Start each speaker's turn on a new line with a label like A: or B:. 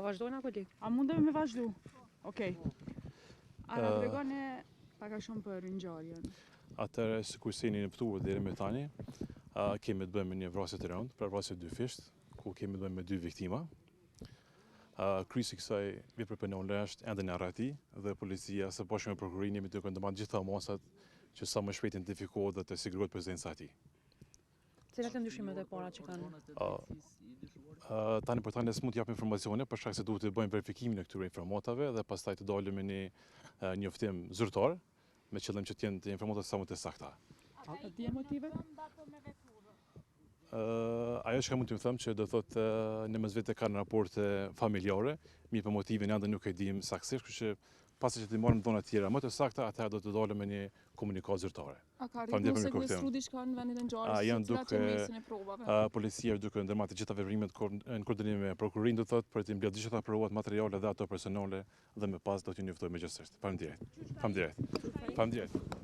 A: vazhdojnë apo lik?
B: A mundemi me vazhdu? Okej. A na tregoni pak a shumë për ngjarjen?
C: Atëherë, sikur se jeni njoftuar deri më tani, kemi të bëjmë një vrasje të rëndë, pra vrasje dyfisht, ku kemi të bëjmë me 2 viktima. Kryesi i kësaj vepre penale është ende në arreti dhe policia së bashku me prokurorin jemi duke ndërmarrë gjitha masat që sa më shpejt identifikohet dhe të sigurohet prezenca e tij.
A: Cilat janë dyshimet e para që kanë?
C: Tani për tani s'mund t'jap informacione për shkak se duhet të bëjmë verifikimin e këtyre informatave dhe pastaj të dalëm me një njoftim zyrtar me qëllim që të jenë informata sa më të sakta.
B: A di motivet?
C: Ajo që mund të them që do thotë në mes vetë kanë raporte familjare, mirë për motivin ende nuk e dim saktësisht, kështu që pasi që të marrim dhëna të tjera më të sakta, atëherë do të dalëm me një komunikat zyrtare.
B: A ka rritur se sekuestru diçka në vendin e ngjarjes?
C: Janë duke policia duke ndërmarrë të gjitha veprimet në koordinim me prokurorin, do thotë për të mbledhur të gjitha provat materiale dhe ato personale dhe më pas do t'ju njoftojmë gjithsesi. Faleminderit.